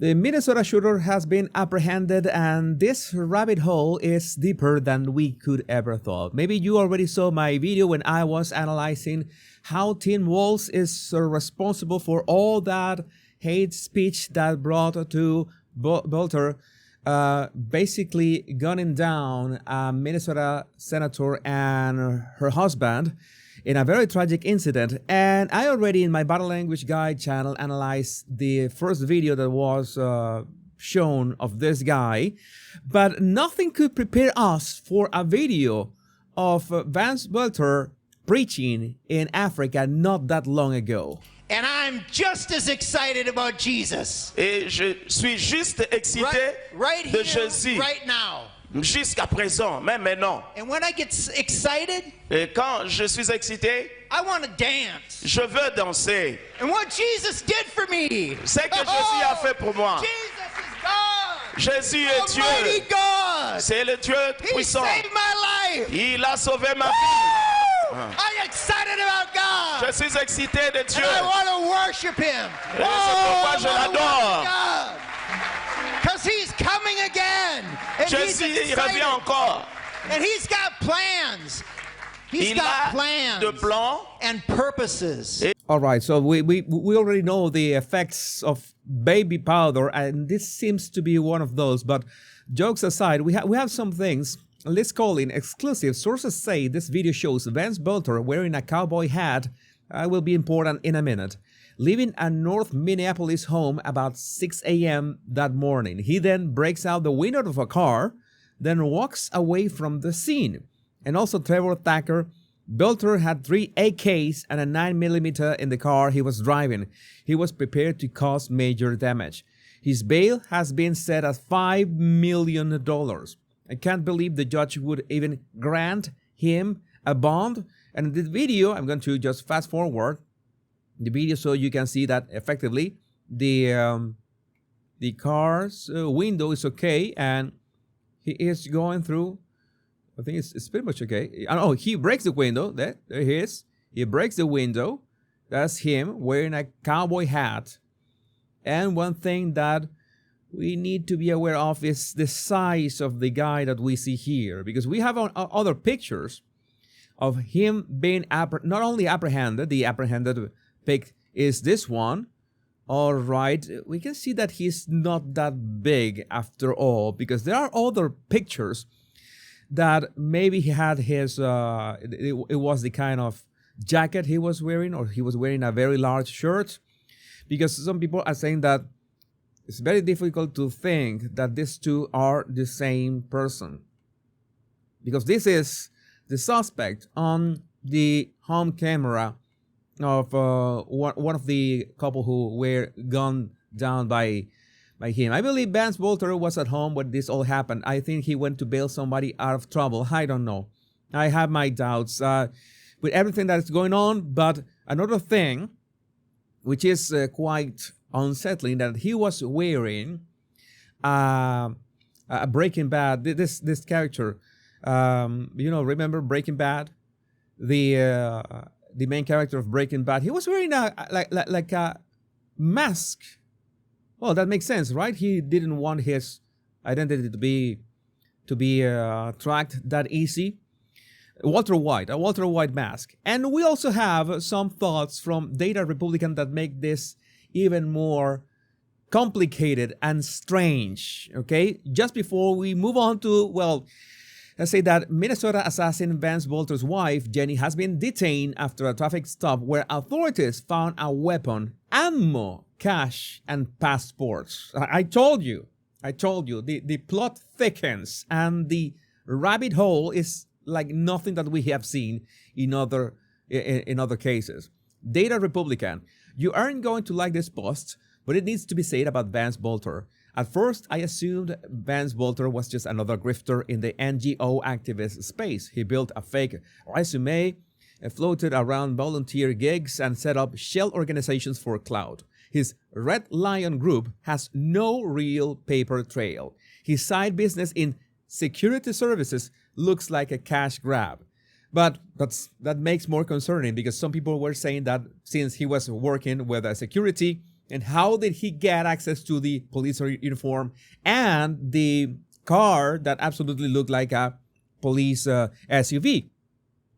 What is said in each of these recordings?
The Minnesota shooter has been apprehended, and this rabbit hole is deeper than we could ever thought. Maybe you already saw my video when I was analyzing how Tim Walz is responsible for all that hate speech that brought to Bolter, basically gunning down a Minnesota senator and her husband in a very tragic incident. And I already in my body language guide channel analyzed the first video that was shown of this guy, but nothing could prepare us for a video of Vance Bolter preaching in Africa not that long ago. And I'm just as excited about Jesus. Et je suis juste excité right de here, Jésus. right now. Jusqu'à présent, même maintenant. And when I get excited, Et quand je suis excité, I want to dance. je veux danser. And what Jesus did for me. Ce que Jésus a fait pour moi. Jesus is God. Jésus est Almighty Dieu. God. C'est le Dieu He puissant. saved my life. Il a sauvé ma vie. I'm excited about God. Je suis excité de Dieu. And I want to worship Him. Et c'est pourquoi je l'adore. Because He's coming again. And Jésus, he's il revient encore. And He's got plans. He's Il got a plans de plans. and purposes. All right, so we already know the effects of baby powder, and this seems to be one of those. But jokes aside, we have some things. Let's call in exclusive. Sources say this video shows Vance Bolter wearing a cowboy hat. Will be important in a minute. Leaving a North Minneapolis home about 6 a.m. that morning. He then breaks out the window of a car, then walks away from the scene. And also Trevor Thacker, Bolter had 3 AKs and a 9mm in the car he was driving. He was prepared to cause major damage. His bail has been set at $5 million. I can't believe the judge would even grant him a bond. And in this video, I'm going to just fast forward the video so you can see that effectively the car's window is okay, and he is going through. I think it's pretty much okay. Oh, he breaks the window. There he is. He breaks the window. That's him wearing a cowboy hat. And one thing that we need to be aware of is the size of the guy that we see here, because we have other pictures of him being not only apprehended. The apprehended pic is this one. All right, we can see that he's not that big after all, because there are other pictures that maybe he had his, it was the kind of jacket he was wearing, or he was wearing a very large shirt, because some people are saying that it's very difficult to think that these two are the same person, because this is the suspect on the home camera of one of the couple who were gunned down by him. I believe Vance Bolter was at home when this all happened. I think he went to bail somebody out of trouble. I don't know. I have my doubts with everything that is going on. But another thing, which is quite unsettling, that he was wearing a Breaking Bad. This character, remember Breaking Bad, the main character of Breaking Bad. He was wearing like a mask. Well, that makes sense, right? He didn't want his identity to be tracked that easy. A Walter White mask. And we also have some thoughts from Data Republican that make this even more complicated and strange, okay? Just before we move on to, well, let's say that Minnesota assassin Vance Bolter's wife, Jenny, has been detained after a traffic stop where authorities found a weapon, ammo, cash, and passports. I told you, the plot thickens, and the rabbit hole is like nothing that we have seen in other cases. Data Republican, you aren't going to like this post, but it needs to be said about Vance Bolter. At first, I assumed Vance Bolter was just another grifter in the NGO activist space. He built a fake resume, floated around volunteer gigs, and set up shell organizations for clout. His Red Lion group has no real paper trail. His side business in security services looks like a cash grab. But that makes more concerning, because some people were saying that since he was working with a security And how did he get access to the police uniform and the car that absolutely looked like a police SUV?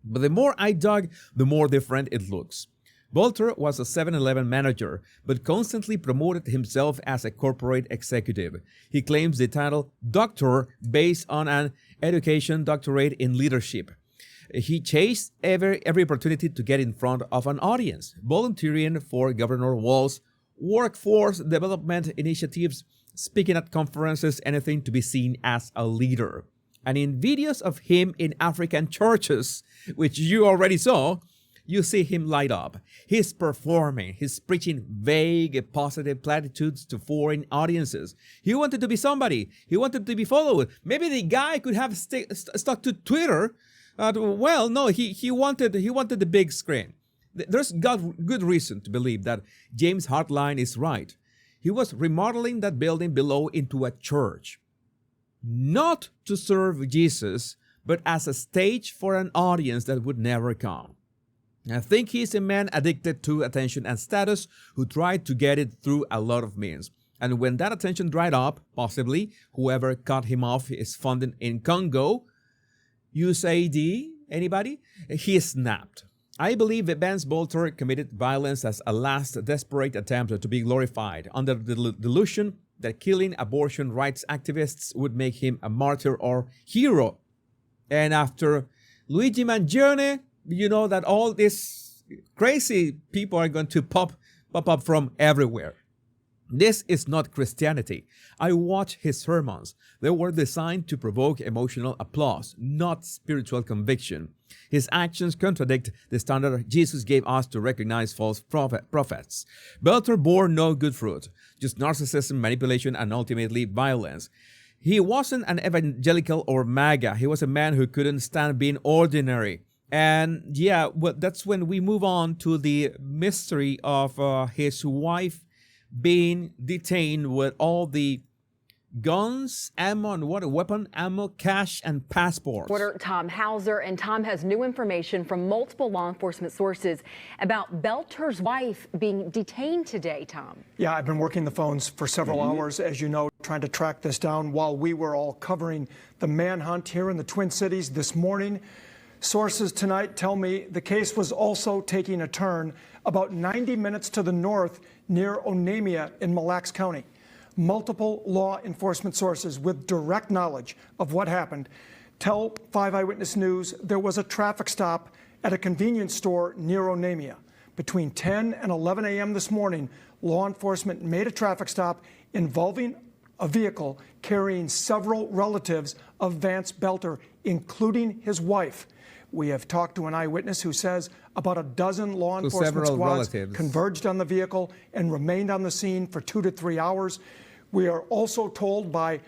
But the more I dug, the more different it looks. Bolter was a 7-Eleven manager, but constantly promoted himself as a corporate executive. He claims the title doctor based on an education doctorate in leadership. He chased every opportunity to get in front of an audience, volunteering for Governor Walz's workforce development initiatives, speaking at conferences, anything to be seen as a leader. And in videos of him in African churches, which you already saw, you see him light up. He's performing. He's preaching vague, positive platitudes to foreign audiences. He wanted to be somebody. He wanted to be followed. Maybe the guy could have stuck to Twitter. Well, no, he wanted the big screen. There's good reason to believe that James Hartline is right. He was remodeling that building below into a church. Not to serve Jesus, but as a stage for an audience that would never come. I think he's a man addicted to attention and status who tried to get it through a lot of means. And when that attention dried up, possibly whoever cut him off his funding in Congo, USAID, anybody? He snapped. I believe that Vance Bolter committed violence as a last desperate attempt to be glorified under the delusion that killing abortion rights activists would make him a martyr or hero. And after Luigi Mangione, you know that all these crazy people are going to pop up from everywhere. This is not Christianity. I watch his sermons. They were designed to provoke emotional applause, not spiritual conviction. His actions contradict the standard Jesus gave us to recognize false prophets. Bolter bore no good fruit, just narcissism, manipulation, and ultimately violence. He wasn't an evangelical or MAGA. He was a man who couldn't stand being ordinary. And yeah, well, that's when we move on to the mystery of his wife being detained with all the guns, ammo, and weapon ammo, cash, and passports. Reporter Tom Hauser, and Tom has new information from multiple law enforcement sources about Belter's wife being detained today, Tom. Yeah, I've been working the phones for several hours, as you know, trying to track this down while we were all covering the manhunt here in the Twin Cities this morning. Sources tonight tell me the case was also taking a turn about 90 minutes to the north near Onamia in Mille Lacs County. Multiple law enforcement sources with direct knowledge of what happened tell 5 Eyewitness News there was a traffic stop at a convenience store near Onamia. Between 10 and 11 a.m. this morning, law enforcement made a traffic stop involving a vehicle carrying several relatives of Vance Belter, including his wife. We have talked to an eyewitness who says about a dozen law enforcement squads converged on the vehicle and remained on the scene for 2 to 3 hours. We are also told by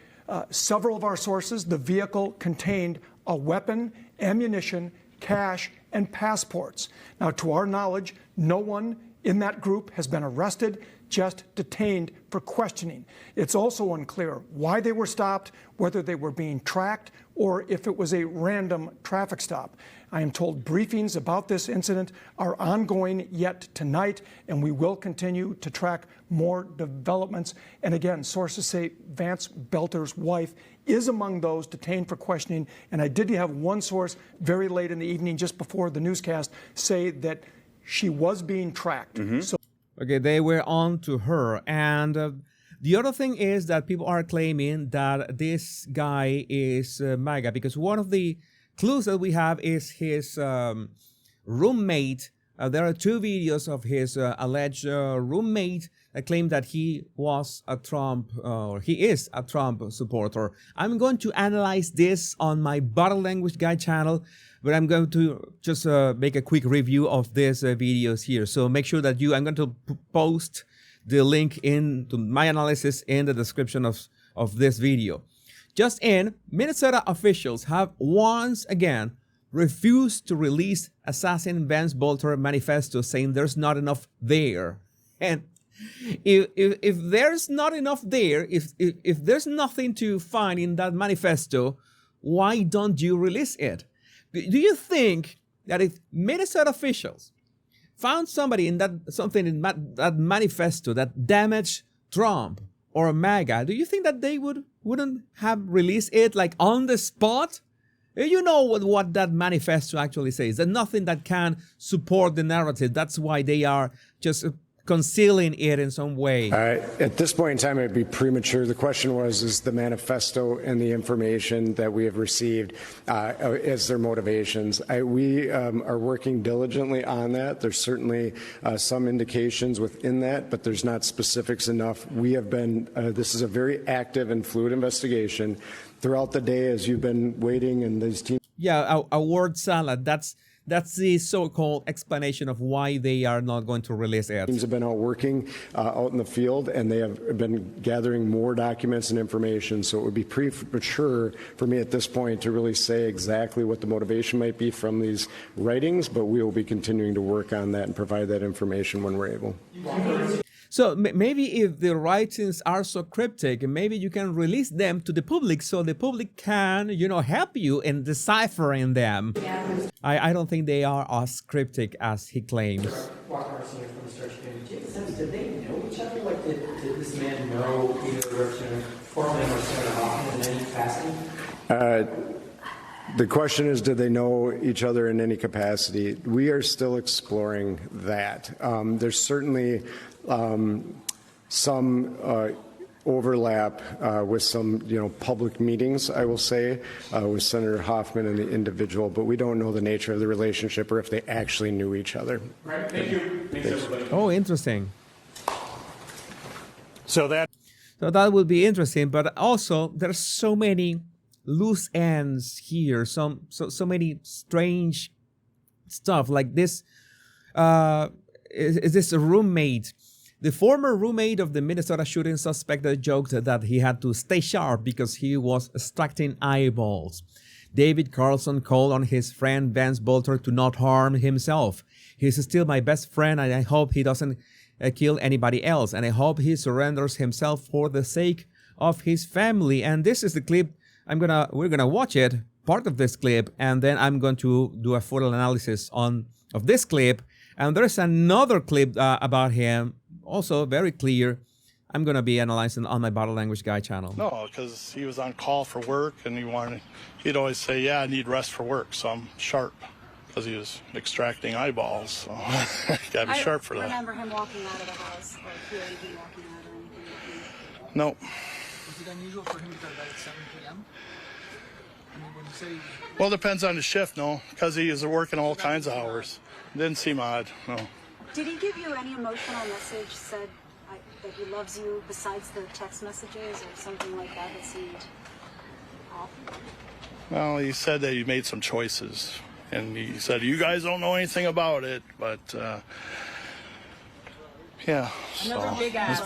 several of our sources the vehicle contained a weapon, ammunition, cash, and passports. Now, to our knowledge, no one in that group has been arrested, just detained for questioning. It's also unclear why they were stopped, whether they were being tracked, or if it was a random traffic stop. I am told briefings about this incident are ongoing yet tonight, and we will continue to track more developments. And again, sources say Vance Belter's wife is among those detained for questioning. And I did have one source very late in the evening, just before the newscast, say that she was being tracked. So okay, they were on to her. And the other thing is that people are claiming that this guy is MAGA, because one of the clues that we have is his roommate. There are 2 videos of his alleged roommate that claim that he was a Trump, or he is a Trump supporter. I'm going to analyze this on my Bottle Language Guy channel, but I'm going to just make a quick review of these videos here. So make sure that I'm going to post the link into my analysis in the description of this video. Just in, Minnesota officials have once again refused to release assassin Vance Bolter manifesto, saying there's not enough there. And if there's not enough there, if there's nothing to find in that manifesto, why don't you release it? Do you think that if Minnesota officials found somebody in that something in that manifesto that damaged Trump or MAGA, do you think that they wouldn't have released it like on the spot? You know what that manifesto actually says. There's nothing that can support the narrative. That's why they are just concealing it in some way. At this point in time, it'd be premature. The question was, is the manifesto and the information that we have received as their motivations? We are working diligently on that. There's certainly some indications within that, but there's not specifics enough. We have been, this is a very active and fluid investigation. Throughout the day, as you've been waiting and these teams. Yeah, a word salad. That's the so-called explanation of why they are not going to release it. Teams have been out working out in the field, and they have been gathering more documents and information. So it would be premature for me at this point to really say exactly what the motivation might be from these writings, but we will be continuing to work on that and provide that information when we're able. So maybe if the writings are so cryptic, maybe you can release them to the public so the public can, help you in deciphering them. Yeah. I don't think they are as cryptic as he claims. Walker Senior from the search committee. Did they know each other? Like, did this man know either Representative Portman or Senator Hoffman in any capacity? The question is, did they know each other in any capacity? We are still exploring that. There's certainly some overlap with some, public meetings, I will say, with Senator Hoffman and the individual, but we don't know the nature of the relationship or if they actually knew each other. Right. Thank you. Thanks, everybody. Oh, interesting. So that would be interesting, but also there's so many loose ends here, so many strange stuff like this. Is this a roommate? The former roommate of the Minnesota shooting suspect joked that he had to stay sharp because he was extracting eyeballs. David Carlson called on his friend Vance Bolter to not harm himself. He's still my best friend, and I hope he doesn't kill anybody else, and I hope he surrenders himself for the sake of his family. And this is the clip. We're gonna watch it, part of this clip, and then I'm going to do a full analysis of this clip. And there's another clip about him, also very clear. I'm gonna be analyzing on my Body Language Guy channel. No, because he was on call for work, and he'd always say, "Yeah, I need rest for work, so I'm sharp," because he was extracting eyeballs. So gotta be sharp for that. I remember him walking out of the house, or hearing him walking out or anything like that. No. Was it unusual for him to go to bed at 7 p.m.? I mean, when you say... Well, it depends on the shift, no, because he is working all kinds of hours. Didn't seem odd, no. Did he give you any emotional message, said that he loves you, besides the text messages or something like that seemed off? Well, he said that he made some choices, and he said, "You guys don't know anything about it," but, yeah. Another big ass.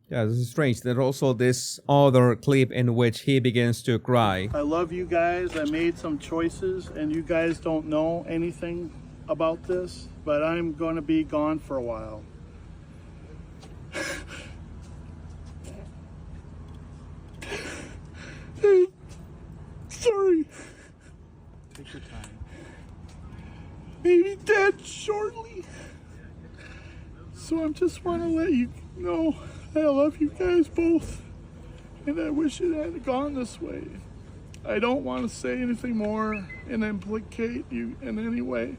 Yeah, this is strange. There's also this other clip in which he begins to cry. I love you guys. I made some choices, and you guys don't know anything about this, but I'm going to be gone for a while. Sorry. Take your time. Maybe dead shortly. So I just want to let you know I love you guys both, and I wish it had gone this way. I don't want to say anything more and implicate you in any way,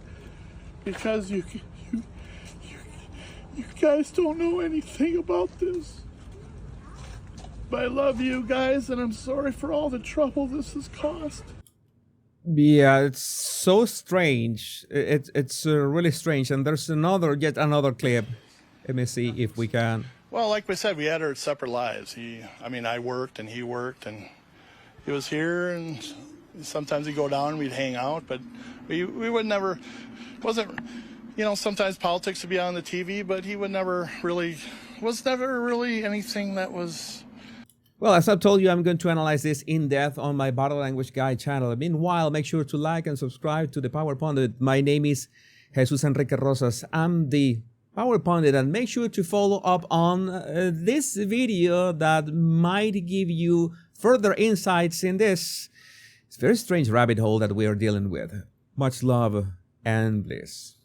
because you guys don't know anything about this. But I love you guys, and I'm sorry for all the trouble this has caused. Yeah, it's so strange. It's really strange. And there's yet another clip. Let me see if we can. Well, like we said, we had our separate lives. I worked and he worked, and he was here, and sometimes he'd go down and we'd hang out, but we would never, sometimes politics would be on the TV, but he was never really anything that was... Well, as I've told you, I'm going to analyze this in depth on my Body Language Guy channel. Meanwhile, make sure to like and subscribe to the Power Pundit. My name is Jesus Enrique Rosas. I'm the Power Pundit, and make sure to follow up on this video that might give you further insights in this. It's a very strange rabbit hole that we are dealing with. Much love and bliss.